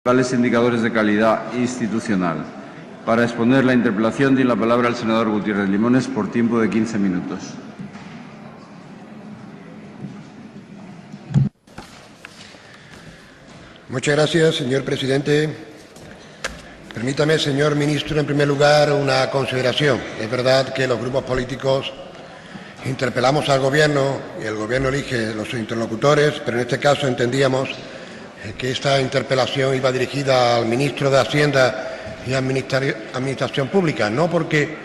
Principales indicadores de calidad institucional. Para exponer la interpelación tiene la palabra el senador Gutiérrez Limones por tiempo de 15 minutos. Muchas gracias, señor presidente. Permítame, señor ministro, en primer lugar, una consideración. Es verdad que los grupos políticos interpelamos al Gobierno y el Gobierno elige los interlocutores, pero en este caso entendíamos que esta interpelación iba dirigida al ministro de Hacienda y Administración Pública, no porque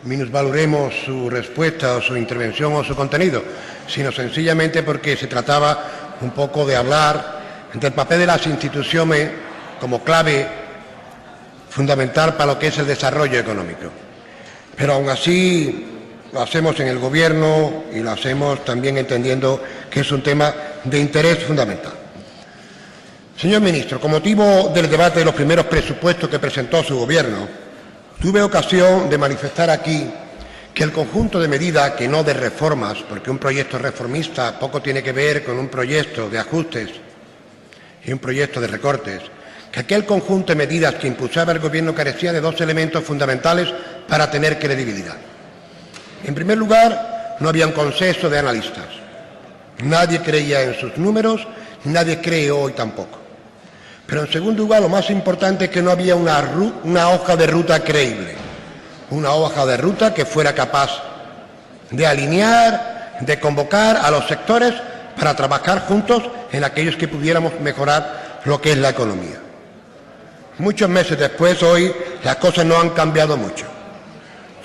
minusvaloremos su respuesta o su intervención o su contenido, sino sencillamente porque se trataba un poco de hablar del papel de las instituciones como clave fundamental para lo que es el desarrollo económico. Pero aún así lo hacemos en el Gobierno y lo hacemos también entendiendo que es un tema de interés fundamental. Señor ministro, con motivo del debate de los primeros presupuestos que presentó su Gobierno, tuve ocasión de manifestar aquí que el conjunto de medidas, que no de reformas, porque un proyecto reformista poco tiene que ver con un proyecto de ajustes y un proyecto de recortes, que aquel conjunto de medidas que impulsaba el Gobierno carecía de dos elementos fundamentales para tener credibilidad. En primer lugar, no había un consenso de analistas. Nadie creía en sus números, nadie cree hoy tampoco. Pero en segundo lugar, lo más importante es que no había una hoja de ruta creíble, una hoja de ruta que fuera capaz de alinear, de convocar a los sectores para trabajar juntos en aquellos que pudiéramos mejorar lo que es la economía. Muchos meses después, hoy, las cosas no han cambiado mucho.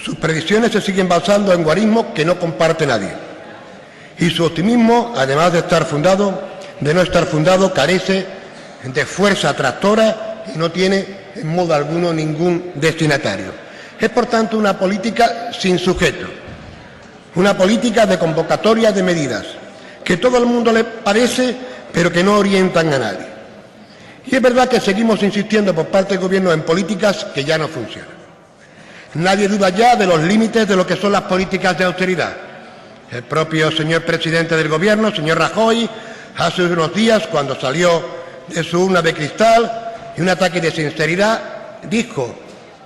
Sus predicciones se siguen basando en guarismos que no comparte nadie. Y su optimismo, además de no estar fundado, carece de fuerza tractora y no tiene en modo alguno ningún destinatario. Es, por tanto, una política sin sujeto, una política de convocatoria de medidas que todo el mundo le parece, pero que no orientan a nadie. Y es verdad que seguimos insistiendo por parte del Gobierno en políticas que ya no funcionan. Nadie duda ya de los límites de lo que son las políticas de austeridad. El propio señor presidente del Gobierno, señor Rajoy, hace unos días, cuando salió de su urna de cristal y un ataque de sinceridad, dijo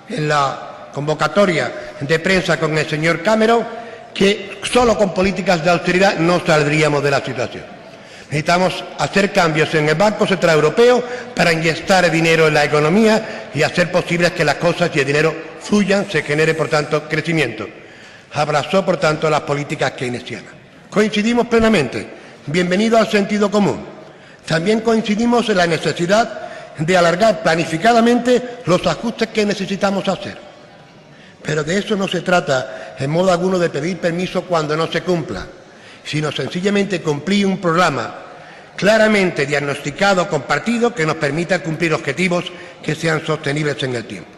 en la convocatoria de prensa con el señor Cameron que solo con políticas de austeridad no saldríamos de la situación. Necesitamos hacer cambios en el Banco Central Europeo para inyectar dinero en la economía y hacer posible que las cosas y el dinero fluyan, se genere, por tanto, crecimiento. Abrazó, por tanto, las políticas keynesianas. Coincidimos plenamente. Bienvenido al sentido común. También coincidimos en la necesidad de alargar planificadamente los ajustes que necesitamos hacer. Pero de eso no se trata en modo alguno de pedir permiso cuando no se cumpla, sino sencillamente cumplir un programa claramente diagnosticado, compartido, que nos permita cumplir objetivos que sean sostenibles en el tiempo.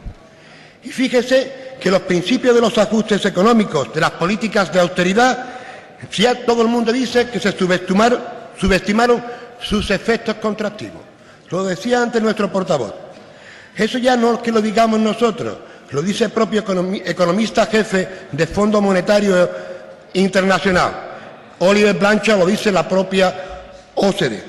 Y fíjese que los principios de los ajustes económicos, de las políticas de austeridad, ya todo el mundo dice que se subestimaron sus efectos contractivos. Lo decía antes nuestro portavoz. Eso ya no es que lo digamos nosotros, lo dice el propio economista jefe del Fondo Monetario Internacional. Oliver Blanchard, lo dice la propia OCDE.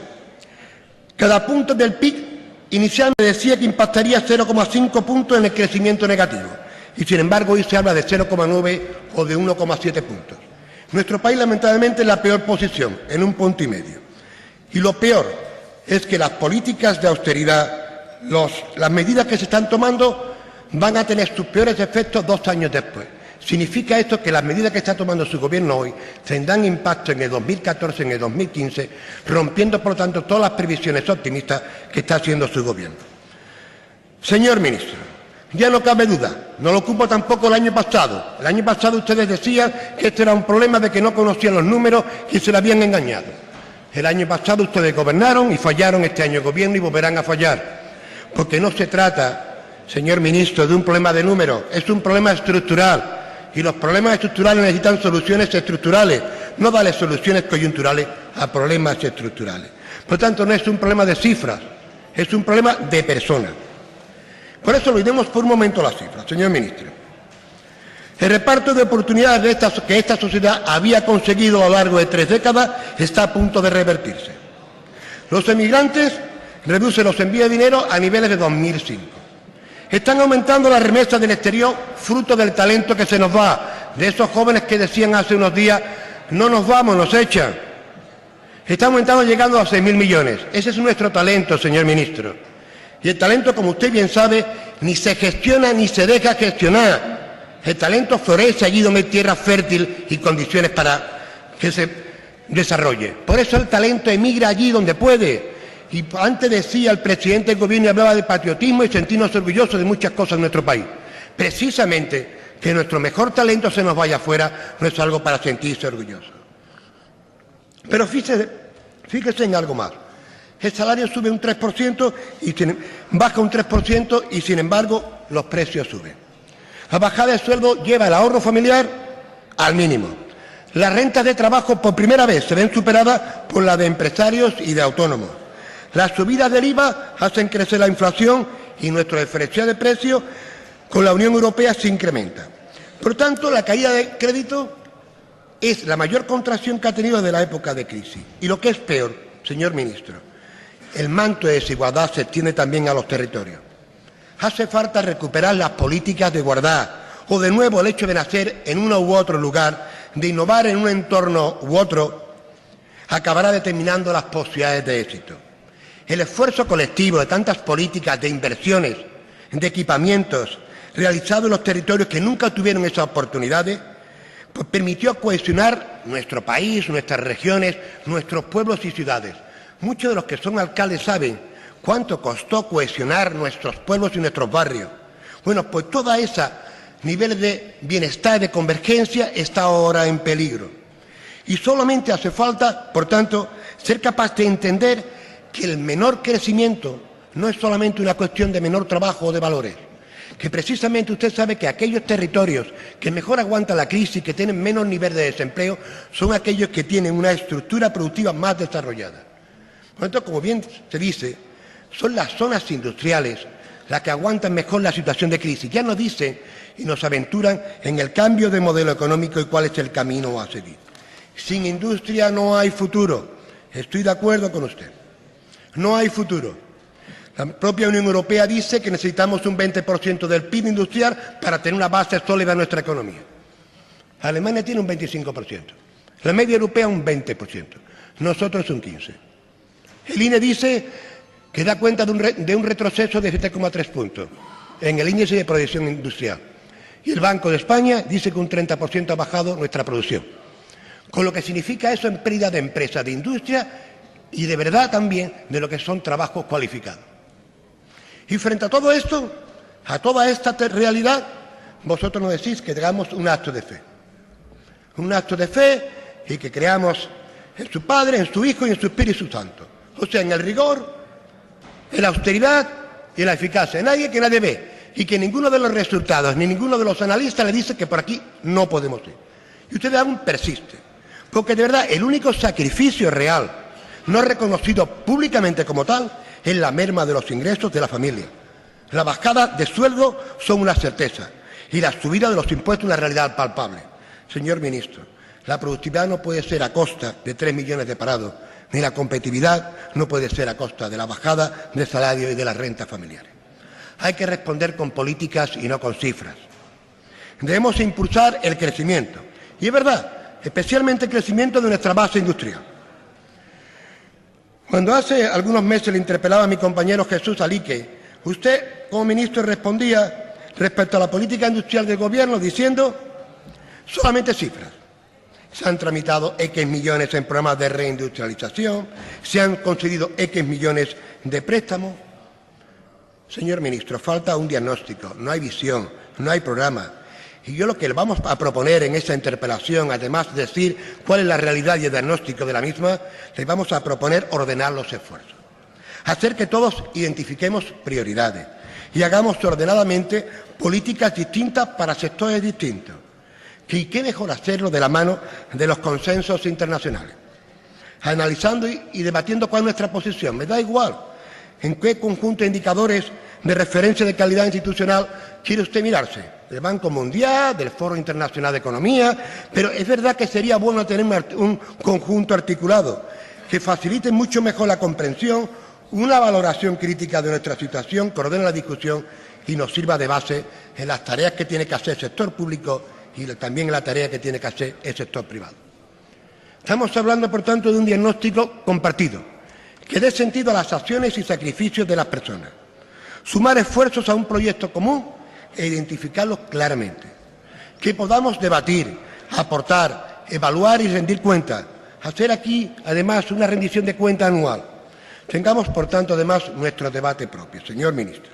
Cada punto del PIB inicialmente decía que impactaría 0,5 puntos en el crecimiento negativo y sin embargo hoy se habla de 0,9 o de 1,7 puntos. Nuestro país lamentablemente es la peor posición, en 1,5 puntos. Y lo peor es que las políticas de austeridad, las medidas que se están tomando van a tener sus peores efectos 2 años después. Significa esto que las medidas que está tomando su Gobierno hoy tendrán impacto en el 2014, en el 2015, rompiendo, por lo tanto, todas las previsiones optimistas que está haciendo su Gobierno. Señor ministro, ya no cabe duda, no lo ocupo tampoco el año pasado. El año pasado ustedes decían que este era un problema de que no conocían los números y se le habían engañado. El año pasado ustedes gobernaron y fallaron, este año Gobierno y volverán a fallar. Porque no se trata, señor ministro, de un problema de números, es un problema estructural. Y los problemas estructurales necesitan soluciones estructurales, no darle soluciones coyunturales a problemas estructurales. Por tanto, no es un problema de cifras, es un problema de personas. Por eso olvidemos por un momento las cifras, señor ministro. El reparto de oportunidades que esta sociedad había conseguido a lo largo de 3 décadas está a punto de revertirse. Los emigrantes reduce los envíos de dinero a niveles de 2005. Están aumentando las remesas del exterior, fruto del talento que se nos va, de esos jóvenes que decían hace unos días, no nos vamos, nos echan. Está aumentando, llegando a 6.000 millones. Ese es nuestro talento, señor ministro. Y el talento, como usted bien sabe, ni se gestiona ni se deja gestionar. El talento florece allí donde hay tierra fértil y condiciones para que se desarrolle. Por eso el talento emigra allí donde puede. Y antes decía el presidente del Gobierno y hablaba de patriotismo y sentirnos orgullosos de muchas cosas en nuestro país. Precisamente que nuestro mejor talento se nos vaya afuera no es algo para sentirse orgulloso. Pero fíjese en algo más. El salario sube un 3% y baja un 3% y sin embargo los precios suben. La bajada de sueldo lleva el ahorro familiar al mínimo. Las rentas de trabajo por primera vez se ven superadas por las de empresarios y de autónomos. Las subidas del IVA hacen crecer la inflación y nuestro diferencial de precios con la Unión Europea se incrementa. Por tanto, la caída de crédito es la mayor contracción que ha tenido desde la época de crisis. Y lo que es peor, señor ministro, el manto de desigualdad se extiende también a los territorios. Hace falta recuperar las políticas de igualdad o de nuevo el hecho de nacer en uno u otro lugar, de innovar en un entorno u otro, acabará determinando las posibilidades de éxito. El esfuerzo colectivo de tantas políticas de inversiones, de equipamientos, realizados en los territorios que nunca tuvieron esas oportunidades, pues permitió cohesionar nuestro país, nuestras regiones, nuestros pueblos y ciudades. Muchos de los que son alcaldes saben cuánto costó cohesionar nuestros pueblos y nuestros barrios. Bueno, pues toda esa nivel de bienestar y de convergencia está ahora en peligro. Y solamente hace falta, por tanto, ser capaz de entender que el menor crecimiento no es solamente una cuestión de menor trabajo o de valores, que precisamente usted sabe que aquellos territorios que mejor aguantan la crisis, que tienen menos nivel de desempleo, son aquellos que tienen una estructura productiva más desarrollada. Por lo tanto, como bien se dice, son las zonas industriales las que aguantan mejor la situación de crisis. Ya nos dicen y nos aventuran en el cambio de modelo económico y cuál es el camino a seguir. Sin industria no hay futuro. Estoy de acuerdo con usted. No hay futuro. La propia Unión Europea dice que necesitamos un 20% del PIB industrial para tener una base sólida en nuestra economía. Alemania tiene un 25%. La media europea un 20%. Nosotros un 15%. El INE dice que da cuenta de un retroceso de 7,3 puntos en el índice de producción industrial. Y el Banco de España dice que un 30% ha bajado nuestra producción. Con lo que significa eso en pérdida de empresas, de industria y de verdad también de lo que son trabajos cualificados. Y frente a todo esto, a toda esta realidad, vosotros nos decís que hagamos un acto de fe. Un acto de fe y que creamos en su Padre, en su Hijo y en su Espíritu Santo. O sea, en el rigor, en la austeridad y en la eficacia. Nadie que nadie ve y que ninguno de los resultados ni ninguno de los analistas le dice que por aquí no podemos ir. Y ustedes aún persisten. Porque de verdad el único sacrificio real, no reconocido públicamente como tal, es la merma de los ingresos de la familia. La bajada de sueldo son una certeza y la subida de los impuestos una realidad palpable. Señor ministro, la productividad no puede ser a costa de 3 millones de parados, ni la competitividad no puede ser a costa de la bajada de salario y de las rentas familiares. Hay que responder con políticas y no con cifras. Debemos impulsar el crecimiento. Y es verdad, especialmente el crecimiento de nuestra base industrial. Cuando hace algunos meses le interpelaba a mi compañero Jesús Alique, usted como ministro respondía respecto a la política industrial del Gobierno diciendo solamente cifras. Se han tramitado X millones en programas de reindustrialización, se han concedido X millones de préstamos. Señor ministro, falta un diagnóstico, no hay visión, no hay programa. Y yo lo que le vamos a proponer en esa interpelación, además de decir cuál es la realidad y el diagnóstico de la misma, les vamos a proponer ordenar los esfuerzos. Hacer que todos identifiquemos prioridades y hagamos ordenadamente políticas distintas para sectores distintos. ¿Y qué mejor hacerlo de la mano de los consensos internacionales? Analizando y debatiendo cuál es nuestra posición. Me da igual en qué conjunto de indicadores de referencia de calidad institucional quiere usted mirarse. Del Banco Mundial, del Foro Internacional de Economía, pero es verdad que sería bueno tener un conjunto articulado que facilite mucho mejor la comprensión una valoración crítica de nuestra situación que ordene la discusión y nos sirva de base en las tareas que tiene que hacer el sector público y también en la tarea que tiene que hacer el sector privado. Estamos hablando, por tanto, de un diagnóstico compartido, que dé sentido a las acciones y sacrificios de las personas, sumar esfuerzos a un proyecto común e identificarlos claramente, que podamos debatir, aportar, evaluar y rendir cuentas, hacer aquí, además, una rendición de cuenta anual. Tengamos, por tanto, además, nuestro debate propio. Señor ministro,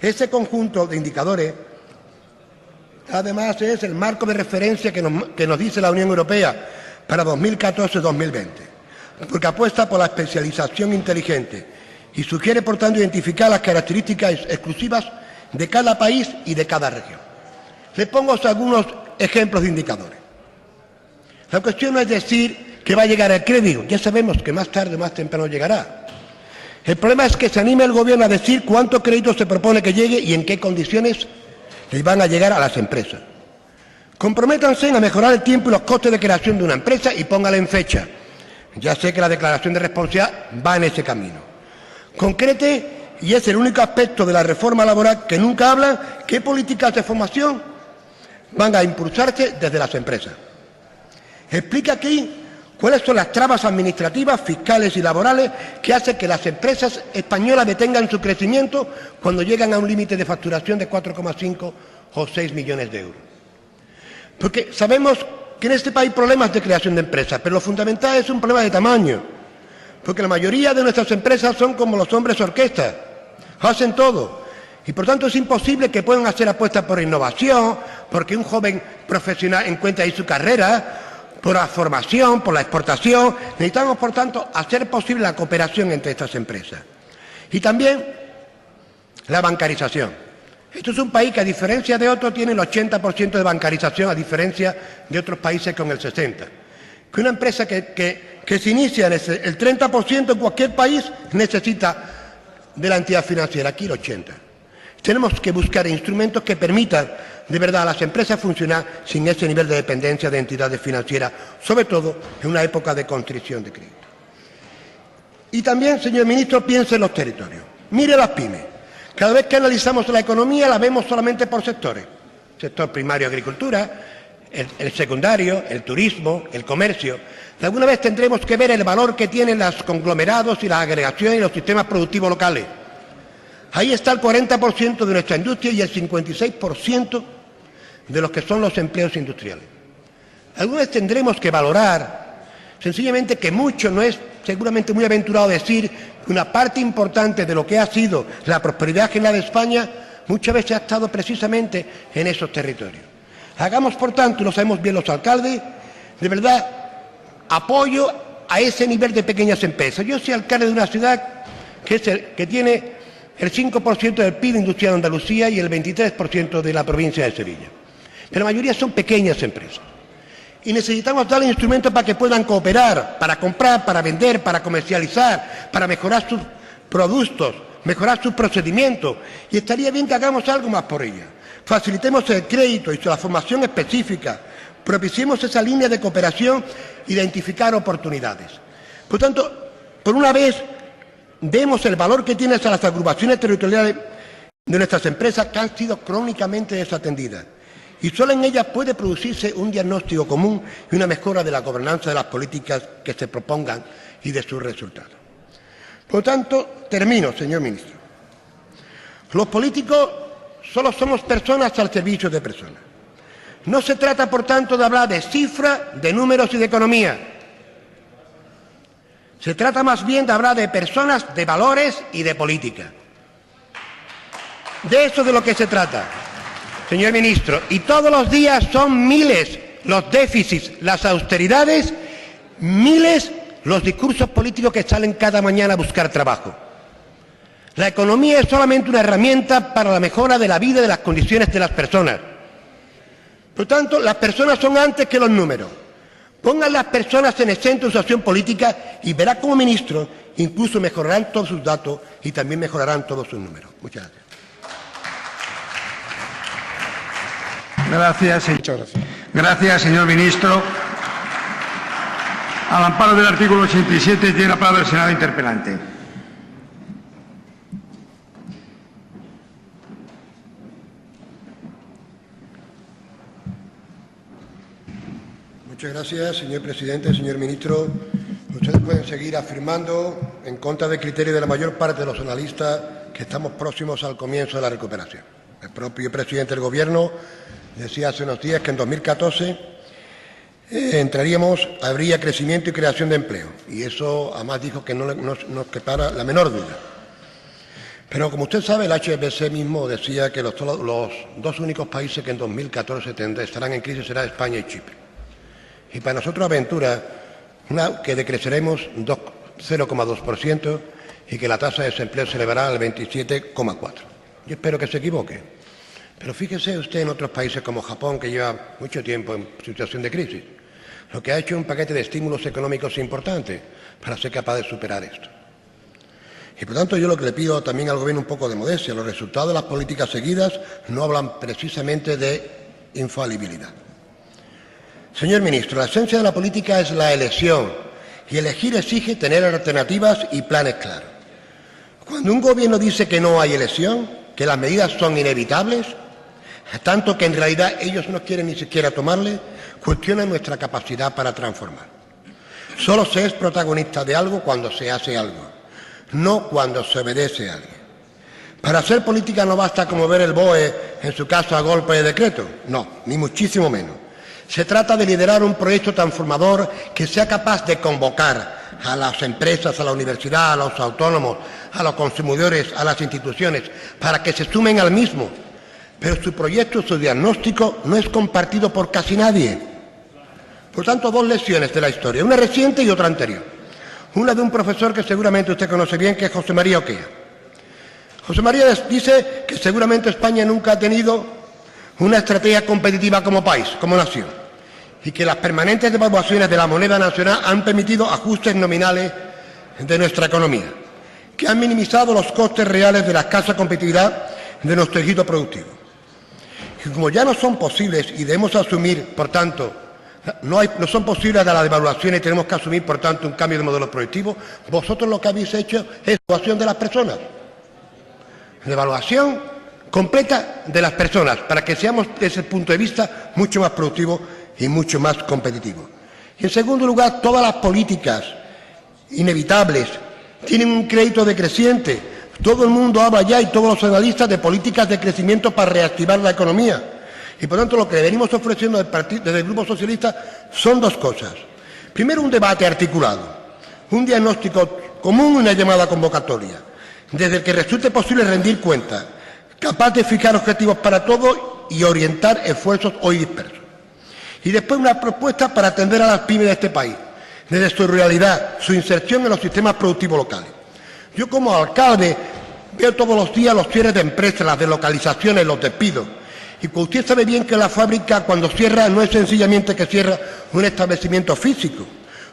ese conjunto de indicadores, además, es el marco de referencia que nos dice la Unión Europea para 2014-2020, porque apuesta por la especialización inteligente y sugiere, por tanto, identificar las características exclusivas de cada país y de cada región. Les pongo algunos ejemplos de indicadores. La cuestión no es decir que va a llegar el crédito, ya sabemos que más tarde o más temprano llegará. El problema es que se anime el Gobierno a decir cuánto crédito se propone que llegue y en qué condiciones les van a llegar a las empresas. Comprométanse a mejorar el tiempo y los costes de creación de una empresa y póngala en fecha. Ya sé que la declaración de responsabilidad va en ese camino. Concrete, y es el único aspecto de la reforma laboral que nunca hablan, qué políticas de formación van a impulsarse desde las empresas. Explica aquí cuáles son las trabas administrativas, fiscales y laborales que hacen que las empresas españolas detengan su crecimiento cuando llegan a un límite de facturación de 4,5 o 6 millones de euros. Porque sabemos que en este país hay problemas de creación de empresas, pero lo fundamental es un problema de tamaño, porque la mayoría de nuestras empresas son como los hombres orquesta, hacen todo, y por tanto es imposible que puedan hacer apuestas por innovación, porque un joven profesional encuentre ahí su carrera, por la formación, por la exportación. Necesitamos, por tanto, hacer posible la cooperación entre estas empresas. Y también la bancarización. Esto es un país que, a diferencia de otros, tiene el 80% de bancarización, a diferencia de otros países con el 60%. Que una empresa que se inicia en el 30% en cualquier país necesita de la entidad financiera, aquí el 80%. Tenemos que buscar instrumentos que permitan de verdad a las empresas funcionar sin ese nivel de dependencia de entidades financieras, sobre todo en una época de constricción de crédito. Y también, señor ministro, piense en los territorios. Mire las pymes. Cada vez que analizamos la economía la vemos solamente por sectores. Sector primario, agricultura, el secundario, el turismo, el comercio. Alguna vez tendremos que ver el valor que tienen los conglomerados y las agregaciones y los sistemas productivos locales. Ahí está el 40% de nuestra industria y el 56% de los que son los empleos industriales. Alguna vez tendremos que valorar, sencillamente, que mucho no es seguramente muy aventurado decir que una parte importante de lo que ha sido la prosperidad general de España muchas veces ha estado precisamente en esos territorios. Hagamos, por tanto, y lo sabemos bien los alcaldes, de verdad, apoyo a ese nivel de pequeñas empresas. Yo soy alcalde de una ciudad que tiene el 5% del PIB industrial de Andalucía y el 23% de la provincia de Sevilla. Pero la mayoría son pequeñas empresas. Y necesitamos darle instrumentos para que puedan cooperar, para comprar, para vender, para comercializar, para mejorar sus productos, mejorar sus procedimientos. Y estaría bien que hagamos algo más por ellas. Facilitemos el crédito y la formación específica. Propiciemos esa línea de cooperación, identificar oportunidades. Por tanto, por una vez, vemos el valor que tienen las agrupaciones territoriales de nuestras empresas que han sido crónicamente desatendidas. Y solo en ellas puede producirse un diagnóstico común y una mejora de la gobernanza de las políticas que se propongan y de sus resultados. Por tanto, termino, señor ministro. Los políticos solo somos personas al servicio de personas. No se trata, por tanto, de hablar de cifras, de números y de economía. Se trata más bien de hablar de personas, de valores y de política. De eso es de lo que se trata, señor ministro. Y todos los días son miles los déficits, las austeridades, miles los discursos políticos que salen cada mañana a buscar trabajo. La economía es solamente una herramienta para la mejora de la vida y de las condiciones de las personas. Por tanto, las personas son antes que los números. Pongan las personas en el centro de su acción política y verá como ministro incluso mejorarán todos sus datos y también mejorarán todos sus números. Muchas gracias. Muchas gracias. Gracias, señor ministro. Al amparo del artículo 87 tiene la palabra el senador interpelante. Muchas gracias, señor presidente, señor ministro. Ustedes pueden seguir afirmando, en contra del criterio de la mayor parte de los analistas, que estamos próximos al comienzo de la recuperación. El propio presidente del Gobierno decía hace unos días que en 2014 habría crecimiento y creación de empleo. Y eso además dijo que no nos quepara la menor duda. Pero como usted sabe, el HSBC mismo decía que los dos únicos países que en 2014 estarán en crisis serán España y Chipre. Y para nosotros aventura que decreceremos 0,2% y que la tasa de desempleo se elevará al 27,4%. Yo espero que se equivoque. Pero fíjese usted en otros países como Japón, que lleva mucho tiempo en situación de crisis, lo que ha hecho es un paquete de estímulos económicos importantes para ser capaz de superar esto. Y por tanto yo lo que le pido también al Gobierno un poco de modestia. Los resultados de las políticas seguidas no hablan precisamente de infalibilidad. Señor ministro, la esencia de la política es la elección y elegir exige tener alternativas y planes claros. Cuando un Gobierno dice que no hay elección, que las medidas son inevitables, tanto que en realidad ellos no quieren ni siquiera tomarle, cuestionan nuestra capacidad para transformar. Solo se es protagonista de algo cuando se hace algo, no cuando se obedece a alguien. Para hacer política no basta como ver el BOE, en su caso a golpe de decreto, no, ni muchísimo menos. Se trata de liderar un proyecto transformador que sea capaz de convocar a las empresas, a la universidad, a los autónomos, a los consumidores, a las instituciones, para que se sumen al mismo. Pero su proyecto, su diagnóstico, no es compartido por casi nadie. Por tanto, dos lecciones de la historia, una reciente y otra anterior. Una de un profesor que seguramente usted conoce bien, que es José María Oquea. José María dice que seguramente España nunca ha tenido una estrategia competitiva como país, como nación, y que las permanentes devaluaciones de la moneda nacional han permitido ajustes nominales de nuestra economía, que han minimizado los costes reales de la escasa competitividad de nuestro tejido productivo. Y como ya no son posibles y debemos asumir, por tanto, no son posibles la devaluación y tenemos que asumir, por tanto, un cambio de modelo productivo, vosotros lo que habéis hecho es devaluación de las personas. Devaluación completa de las personas, para que seamos, desde ese punto de vista, mucho más productivos y mucho más competitivos. Y, en segundo lugar, todas las políticas inevitables tienen un crédito decreciente. Todo el mundo habla ya, y todos los analistas, de políticas de crecimiento para reactivar la economía. Y, por tanto, lo que venimos ofreciendo desde el Grupo Socialista son dos cosas. Primero, un debate articulado, un diagnóstico común y una llamada convocatoria, desde el que resulte posible rendir cuentas, capaz de fijar objetivos para todos y orientar esfuerzos hoy dispersos. Y después una propuesta para atender a las pymes de este país, desde su realidad, su inserción en los sistemas productivos locales. Yo como alcalde veo todos los días los cierres de empresas, las deslocalizaciones, los despidos. Y pues usted sabe bien que la fábrica cuando cierra no es sencillamente que cierra un establecimiento físico.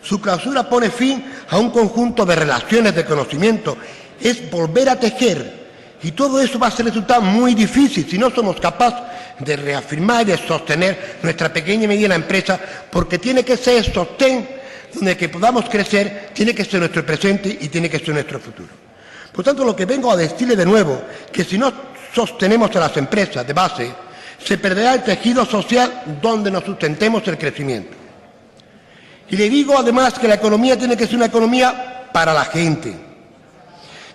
Su clausura pone fin a un conjunto de relaciones de conocimiento. Es volver a tejer. Y todo eso va a ser resultado muy difícil si no somos capaces de reafirmar y de sostener nuestra pequeña y mediana empresa, porque tiene que ser el sostén donde que podamos crecer, tiene que ser nuestro presente y tiene que ser nuestro futuro. Por tanto, lo que vengo a decirle de nuevo, que si no sostenemos a las empresas de base, se perderá el tejido social donde nos sustentemos el crecimiento. Y le digo además que la economía tiene que ser una economía para la gente,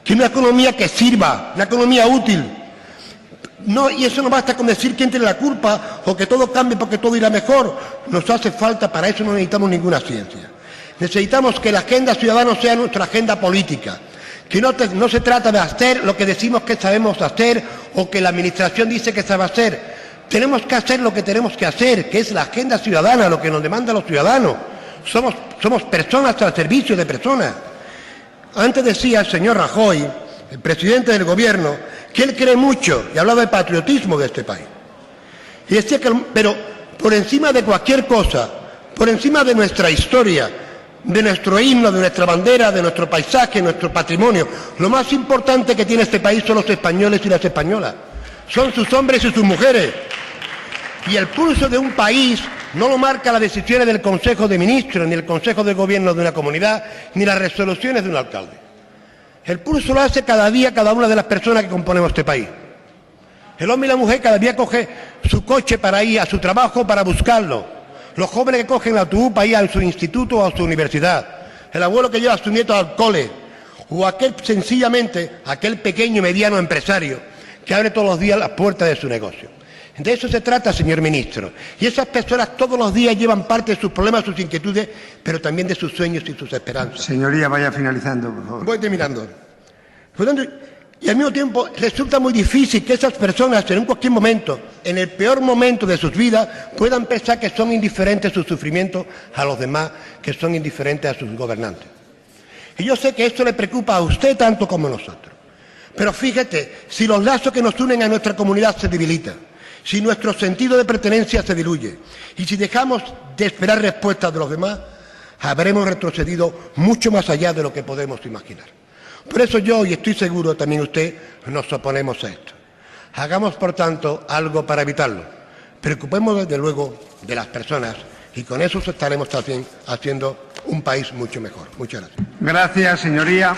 que una economía que sirva, una economía útil. No, y eso no basta con decir quién tiene la culpa o que todo cambie porque todo irá mejor. Nos hace falta, para eso no necesitamos ninguna ciencia. Necesitamos que la agenda ciudadana sea nuestra agenda política, que no se trata de hacer lo que decimos que sabemos hacer o que la Administración dice que sabe hacer. Tenemos que hacer lo que tenemos que hacer, que es la agenda ciudadana, lo que nos demandan los ciudadanos. Somos personas al servicio de personas. Antes decía el señor Rajoy, el presidente del Gobierno, que él cree mucho, y hablaba del patriotismo de este país. Y decía que, pero por encima de cualquier cosa, por encima de nuestra historia, de nuestro himno, de nuestra bandera, de nuestro paisaje, nuestro patrimonio, lo más importante que tiene este país son los españoles y las españolas. Son sus hombres y sus mujeres. Y el pulso de un país no lo marca las decisiones del Consejo de Ministros, ni el Consejo de Gobierno de una comunidad, ni las resoluciones de un alcalde. El pulso lo hace cada día cada una de las personas que componemos este país. El hombre y la mujer cada día coge su coche para ir a su trabajo, para buscarlo, los jóvenes que cogen el autobús para ir a su instituto o a su universidad, el abuelo que lleva a su nieto al cole, o aquel pequeño y mediano empresario que abre todos los días las puertas de su negocio. De eso se trata, señor ministro. Y esas personas todos los días llevan parte de sus problemas, sus inquietudes, pero también de sus sueños y sus esperanzas. Señoría, vaya finalizando, por favor. Voy terminando. Por lo tanto, y al mismo tiempo resulta muy difícil que esas personas en cualquier momento, en el peor momento de sus vidas, puedan pensar que son indiferentes sus sufrimientos a los demás, que son indiferentes a sus gobernantes. Y yo sé que esto le preocupa a usted tanto como a nosotros. Pero fíjate, si los lazos que nos unen a nuestra comunidad se debilitan, si nuestro sentido de pertenencia se diluye y si dejamos de esperar respuestas de los demás, habremos retrocedido mucho más allá de lo que podemos imaginar. Por eso yo, y estoy seguro también usted, nos oponemos a esto. Hagamos, por tanto, algo para evitarlo. Preocupemos, desde luego, de las personas y con eso estaremos también haciendo un país mucho mejor. Muchas gracias. Gracias, señoría.